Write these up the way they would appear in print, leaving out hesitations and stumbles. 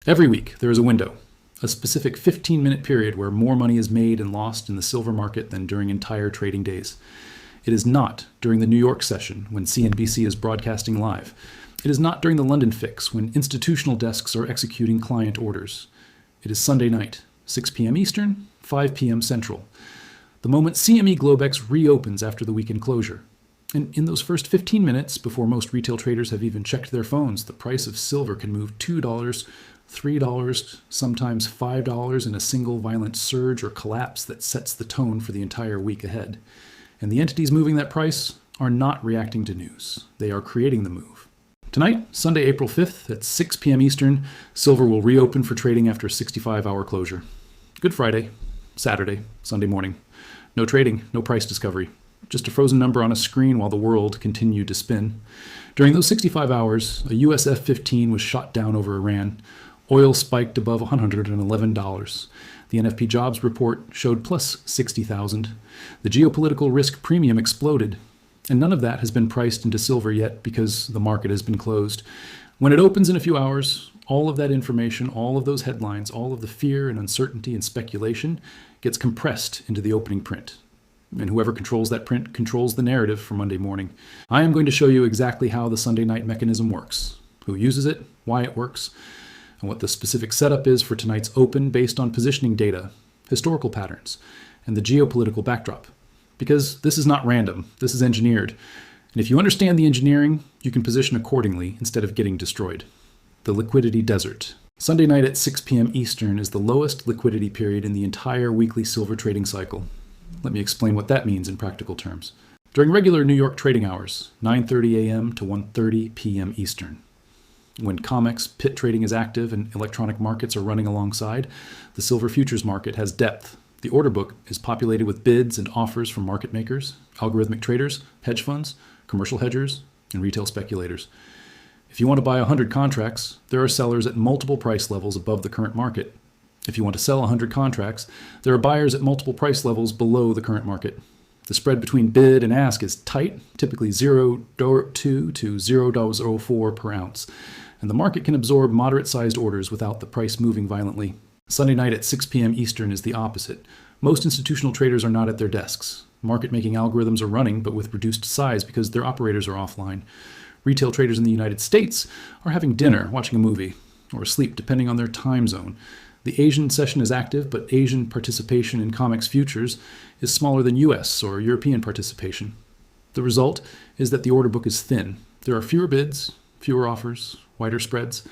Every week, there is a window, a specific 15-minute period where more money is made and lost in the silver market than during entire trading days. It is not during the New York session when CNBC is broadcasting live. It is not during the London fix when institutional desks are executing client orders. It is Sunday night, 6 p.m. Eastern, 5 p.m. Central. The moment CME Globex reopens after the weekend closure. And in those first 15 minutes, before most retail traders have even checked their phones, the price of silver can move $2, $3, sometimes $5 in a single violent surge or collapse that sets the tone for the entire week ahead. And the entities moving that price are not reacting to news. They are creating the move. Tonight, Sunday, April 5th at 6 p.m. Eastern, silver will reopen for trading after a 65-hour closure. Good Friday, Saturday, Sunday morning. No trading, no price discovery. Just a frozen number on a screen while the world continued to spin. During those 65 hours, a US F-15 was shot down over Iran. Oil spiked above $111. The NFP jobs report showed plus 60,000. The geopolitical risk premium exploded. And none of that has been priced into silver yet because the market has been closed. When it opens in a few hours, all of that information, all of those headlines, all of the fear and uncertainty and speculation gets compressed into the opening print. And whoever controls that print controls the narrative for Monday morning. I am going to show you exactly how the Sunday night mechanism works, who uses it, why it works, and what the specific setup is for tonight's open based on positioning data, historical patterns, and the geopolitical backdrop. Because this is not random, this is engineered. And if you understand the engineering, you can position accordingly instead of getting destroyed. The liquidity desert. Sunday night at 6 p.m. Eastern is the lowest liquidity period in the entire weekly silver trading cycle. Let me explain what that means in practical terms. During regular New York trading hours, 9:30 a.m. to 1:30 p.m. Eastern. When COMEX pit trading is active and electronic markets are running alongside, the silver futures market has depth. The order book is populated with bids and offers from market makers, algorithmic traders, hedge funds, commercial hedgers, and retail speculators. If you want to buy 100 contracts, there are sellers at multiple price levels above the current market. If you want to sell 100 contracts, there are buyers at multiple price levels below the current market. The spread between bid and ask is tight, typically 0.2 to 0.04 per ounce, and the market can absorb moderate-sized orders without the price moving violently. Sunday night at 6 p.m. Eastern is the opposite. Most institutional traders are not at their desks. Market-making algorithms are running, but with reduced size because their operators are offline. Retail traders in the United States are having dinner, watching a movie, or asleep, depending on their time zone. The Asian session is active, but Asian participation in COMEX futures is smaller than US or European participation. The result is that the order book is thin. There are fewer bids, fewer offers, wider spreads,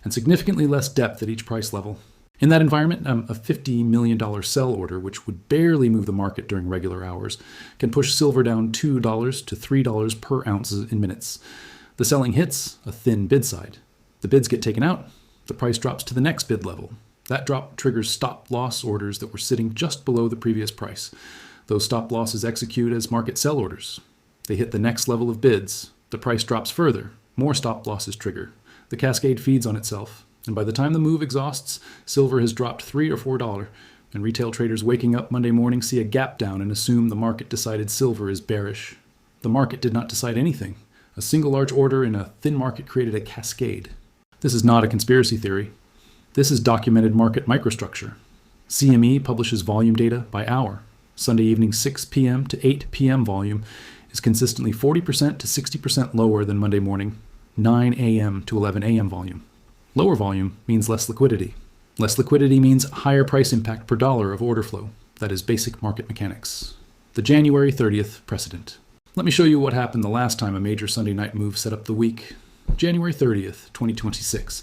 and significantly less depth at each price level. In that environment, a $50 million sell order, which would barely move the market during regular hours, can push silver down $2 to $3 per ounce in minutes. The selling hits a thin bid side. The bids get taken out. The price drops to the next bid level. That drop triggers stop-loss orders that were sitting just below the previous price. Those stop-losses execute as market sell orders. They hit the next level of bids. The price drops further. More stop-losses trigger. The cascade feeds on itself. And by the time the move exhausts, silver has dropped $3 or $4, and retail traders waking up Monday morning see a gap down and assume the market decided silver is bearish. The market did not decide anything. A single large order in a thin market created a cascade. This is not a conspiracy theory. This is documented market microstructure. CME publishes volume data by hour. Sunday evening 6 p.m. to 8 p.m. volume is consistently 40% to 60% lower than Monday morning 9 a.m. to 11 a.m. volume. Lower volume means less liquidity. Less liquidity means higher price impact per dollar of order flow. That is basic market mechanics. The January 30th precedent. Let me show you what happened the last time a major Sunday night move set up the week. January 30th, 2026.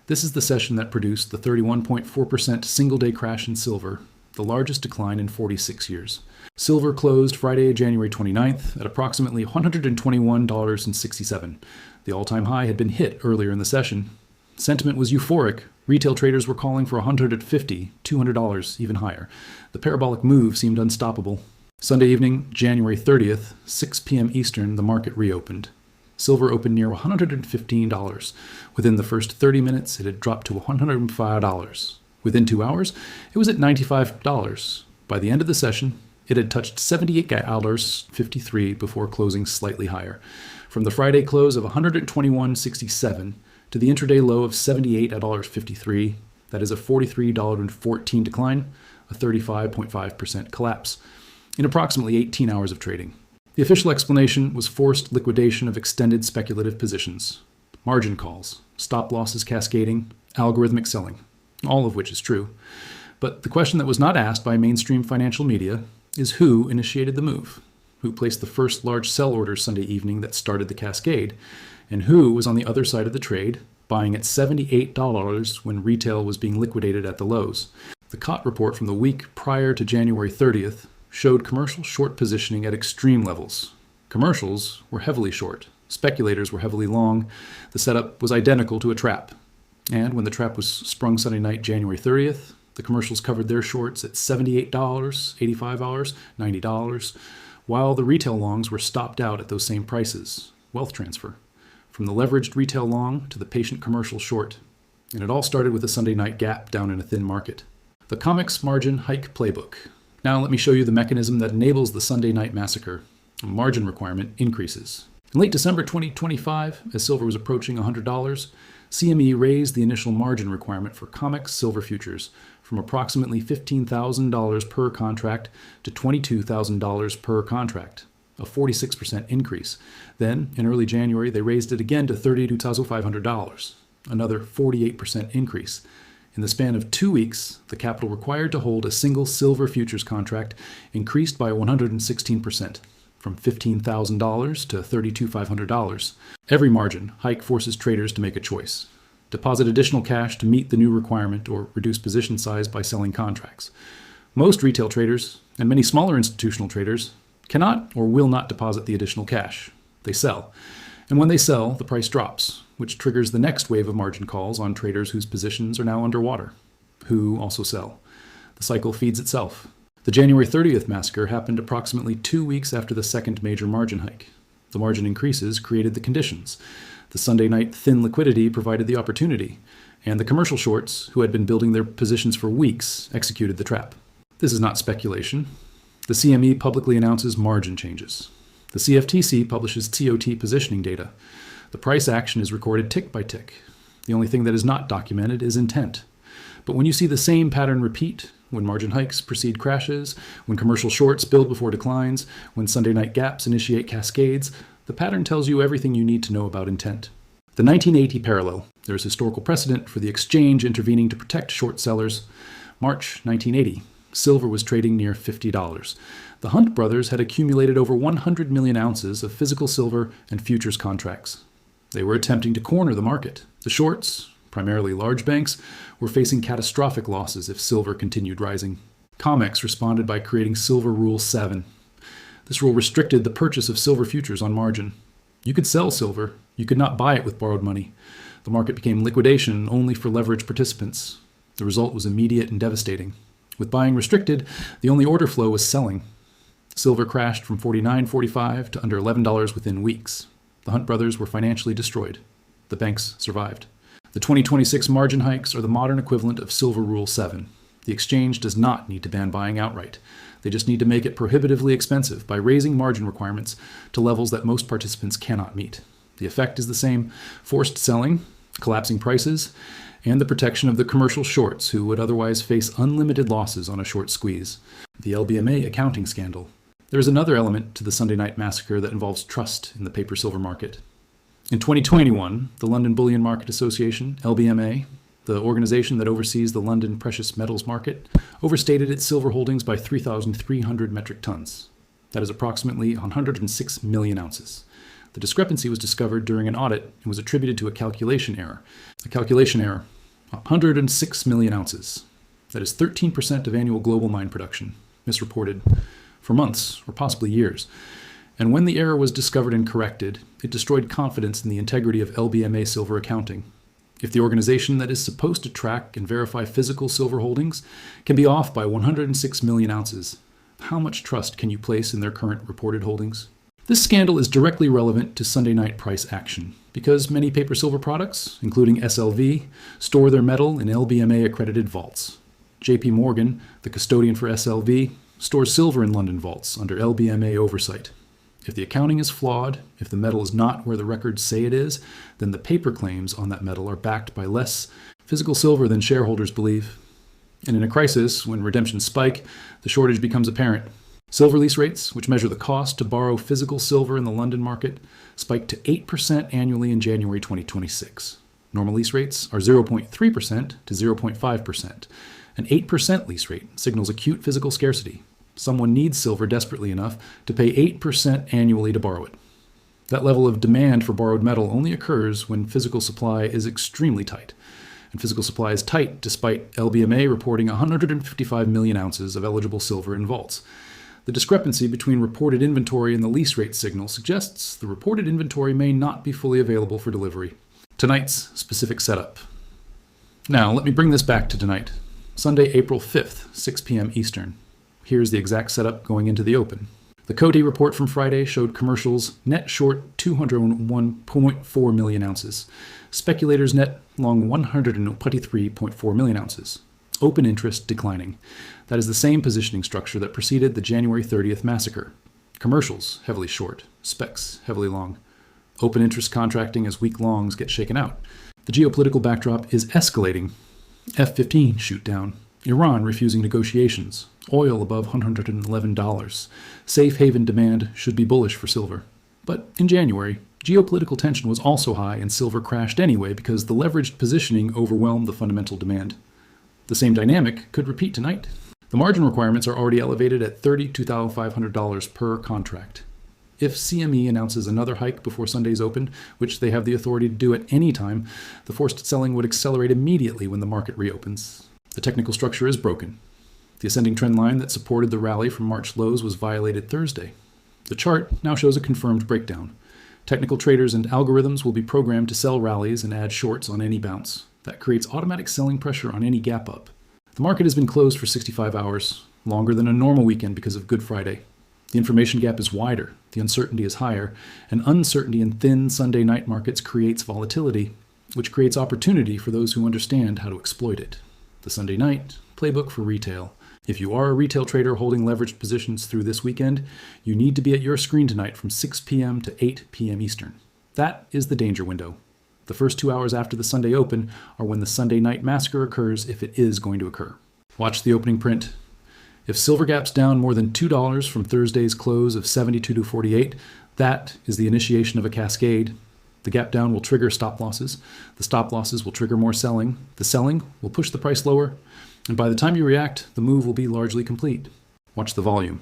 This is the session that produced the 31.4% single-day crash in silver, the largest decline in 46 years. Silver closed Friday, January 29th at approximately $121.67. The all-time high had been hit earlier in the session. Sentiment was euphoric. Retail traders were calling for $150, $200, even higher. The parabolic move seemed unstoppable. Sunday evening, January 30th, 6 p.m. Eastern, the market reopened. Silver opened near $115. Within the first 30 minutes, it had dropped to $105. Within 2 hours, it was at $95. By the end of the session, it had touched $78.53 before closing slightly higher. From the Friday close of $121.67 to the intraday low of $78.53. That is a $43.14 decline, a 35.5% collapse, in approximately 18 hours of trading. The official explanation was forced liquidation of extended speculative positions, margin calls, stop losses cascading, algorithmic selling, all of which is true. But the question that was not asked by mainstream financial media is who initiated the move, who placed the first large sell order Sunday evening that started the cascade, and who was on the other side of the trade, buying at $78 when retail was being liquidated at the lows. The COT report from the week prior to January 30th showed commercial short positioning at extreme levels. Commercials were heavily short. Speculators were heavily long. The setup was identical to a trap. And when the trap was sprung Sunday night, January 30th, the commercials covered their shorts at $78, $85, $90, while the retail longs were stopped out at those same prices. Wealth transfer. From the leveraged retail long to the patient commercial short. And it all started with a Sunday night gap down in a thin market. The COMEX margin hike playbook. Now let me show you the mechanism that enables the Sunday night massacre. A margin requirement increases. In late December 2025, as silver was approaching $100, CME raised the initial margin requirement for COMEX silver futures from approximately $15,000 per contract to $22,000 per contract, a 46% increase. Then, in early January, they raised it again to $32,500, another 48% increase. In the span of 2 weeks, the capital required to hold a single silver futures contract increased by 116%, from $15,000 to $32,500. Every margin hike forces traders to make a choice. Deposit additional cash to meet the new requirement or reduce position size by selling contracts. Most retail traders, and many smaller institutional traders, cannot or will not deposit the additional cash. They sell. And when they sell, the price drops, which triggers the next wave of margin calls on traders whose positions are now underwater, who also sell. The cycle feeds itself. The January 30th massacre happened approximately 2 weeks after the second major margin hike. The margin increases created the conditions. The Sunday night thin liquidity provided the opportunity, and the commercial shorts, who had been building their positions for weeks, executed the trap. This is not speculation. The CME publicly announces margin changes. The CFTC publishes TOT positioning data. The price action is recorded tick by tick. The only thing that is not documented is intent. But when you see the same pattern repeat, when margin hikes precede crashes, when commercial shorts build before declines, when Sunday night gaps initiate cascades, the pattern tells you everything you need to know about intent. The 1980 parallel. There is historical precedent for the exchange intervening to protect short sellers. March 1980. Silver was trading near $50. The Hunt brothers had accumulated over 100 million ounces of physical silver and futures contracts. They were attempting to corner the market. The shorts, primarily large banks, were facing catastrophic losses if silver continued rising. COMEX responded by creating Silver Rule 7. This rule restricted the purchase of silver futures on margin. You could sell silver, you could not buy it with borrowed money. The market became liquidation only for leveraged participants. The result was immediate and devastating. With buying restricted, the only order flow was selling. Silver crashed from $49.45 to under $11 within weeks. The Hunt brothers were financially destroyed. The banks survived. The 2026 margin hikes are the modern equivalent of Silver Rule 7. The exchange does not need to ban buying outright. They just need to make it prohibitively expensive by raising margin requirements to levels that most participants cannot meet. The effect is the same: forced selling, collapsing prices, and the protection of the commercial shorts who would otherwise face unlimited losses on a short squeeze. The LBMA accounting scandal. There is another element to the Sunday night massacre that involves trust in the paper silver market. In 2021, the London Bullion Market Association, LBMA, the organization that oversees the London precious metals market, overstated its silver holdings by 3,300 metric tons. That is approximately 106 million ounces. The discrepancy was discovered during an audit and was attributed to a calculation error. A calculation error: 106 million ounces. That is 13% of annual global mine production, misreported for months or possibly years. And when the error was discovered and corrected, it destroyed confidence in the integrity of LBMA silver accounting. If the organization that is supposed to track and verify physical silver holdings can be off by 106 million ounces, how much trust can you place in their current reported holdings? This scandal is directly relevant to Sunday night price action because many paper silver products, including SLV, store their metal in LBMA-accredited vaults. JP Morgan, the custodian for SLV, stores silver in London vaults under LBMA oversight. If the accounting is flawed, if the metal is not where the records say it is, then the paper claims on that metal are backed by less physical silver than shareholders believe. And in a crisis, when redemptions spike, the shortage becomes apparent. Silver lease rates, which measure the cost to borrow physical silver in the London market, spiked to 8% annually in January 2026. Normal lease rates are 0.3% to 0.5%. An 8% lease rate signals acute physical scarcity. Someone needs silver desperately enough to pay 8% annually to borrow it. That level of demand for borrowed metal only occurs when physical supply is extremely tight. And physical supply is tight despite LBMA reporting 155 million ounces of eligible silver in vaults. The discrepancy between reported inventory and the lease rate signal suggests the reported inventory may not be fully available for delivery. Tonight's specific setup. Now, let me bring this back to tonight. Sunday, April 5th, 6 p.m. Eastern. Here's the exact setup going into the open. The Coty report from Friday showed commercials net short 201.4 million ounces. Speculators net long 123.4 million ounces. Open interest declining. That is the same positioning structure that preceded the January 30th massacre. Commercials heavily short, specs heavily long. Open interest contracting as weak longs get shaken out. The geopolitical backdrop is escalating. F-15 shoot down. Iran refusing negotiations. Oil above $111. Safe haven demand should be bullish for silver. But in January, geopolitical tension was also high and silver crashed anyway because the leveraged positioning overwhelmed the fundamental demand. The same dynamic could repeat tonight. The margin requirements are already elevated at $32,500 per contract. If CME announces another hike before Sunday's open, which they have the authority to do at any time, the forced selling would accelerate immediately when the market reopens. The technical structure is broken. The ascending trend line that supported the rally from March lows was violated Thursday. The chart now shows a confirmed breakdown. Technical traders and algorithms will be programmed to sell rallies and add shorts on any bounce. That creates automatic selling pressure on any gap up. The market has been closed for 65 hours, longer than a normal weekend because of Good Friday. The information gap is wider, the uncertainty is higher, and uncertainty in thin Sunday night markets creates volatility, which creates opportunity for those who understand how to exploit it. The Sunday night playbook for retail. If you are a retail trader holding leveraged positions through this weekend, you need to be at your screen tonight from 6 p.m. to 8 p.m. Eastern. That is the danger window. The first 2 hours after the Sunday open are when the Sunday night massacre occurs if it is going to occur. Watch the opening print. If silver gaps down more than $2 from Thursday's close of 72.48, that is the initiation of a cascade. The gap down will trigger stop losses. The stop losses will trigger more selling. The selling will push the price lower. And by the time you react, the move will be largely complete. Watch the volume.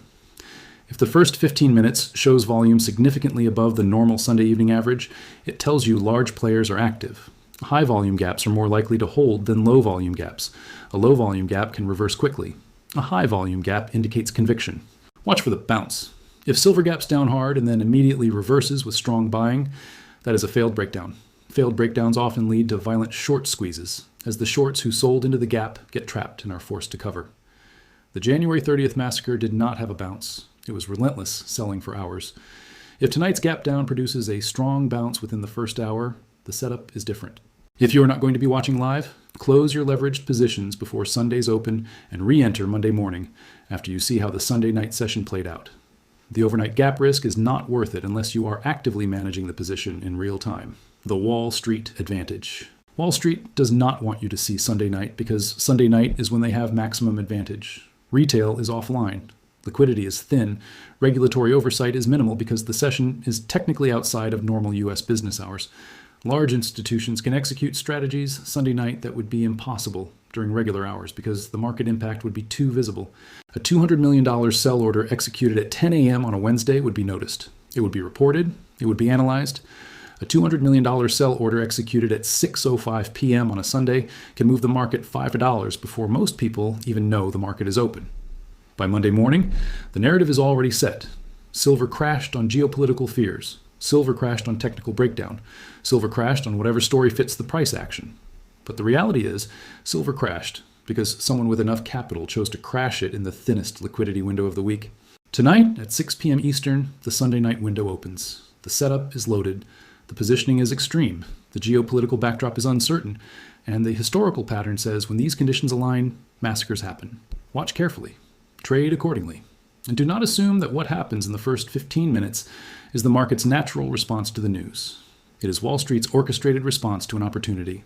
If the first 15 minutes shows volume significantly above the normal Sunday evening average, it tells you large players are active. High volume gaps are more likely to hold than low volume gaps. A low volume gap can reverse quickly. A high volume gap indicates conviction. Watch for the bounce. If silver gaps down hard and then immediately reverses with strong buying, that is a failed breakdown. Failed breakdowns often lead to violent short squeezes, as the shorts who sold into the gap get trapped and are forced to cover. The January 30th massacre did not have a bounce. It was relentless selling for hours. If tonight's gap down produces a strong bounce within the first hour, the setup is different. If you are not going to be watching live, close your leveraged positions before Sunday's open and re-enter Monday morning after you see how the Sunday night session played out. The overnight gap risk is not worth it unless you are actively managing the position in real time. The Wall Street advantage. Wall Street does not want you to see Sunday night because Sunday night is when they have maximum advantage. Retail is offline. Liquidity is thin. Regulatory oversight is minimal because the session is technically outside of normal U.S. business hours. Large institutions can execute strategies Sunday night that would be impossible during regular hours because the market impact would be too visible. A $200 million sell order executed at 10 a.m. on a Wednesday would be noticed. It would be reported. It would be analyzed. A $200 million sell order executed at 6:05 p.m. on a Sunday can move the market $5 before most people even know the market is open. By Monday morning, the narrative is already set. Silver crashed on geopolitical fears. Silver crashed on technical breakdown. Silver crashed on whatever story fits the price action. But the reality is, silver crashed because someone with enough capital chose to crash it in the thinnest liquidity window of the week. Tonight, at 6 p.m. Eastern, the Sunday night window opens. The setup is loaded. The positioning is extreme. The geopolitical backdrop is uncertain. And the historical pattern says when these conditions align, massacres happen. Watch carefully. Trade accordingly. And do not assume that what happens in the first 15 minutes is the market's natural response to the news. It is Wall Street's orchestrated response to an opportunity.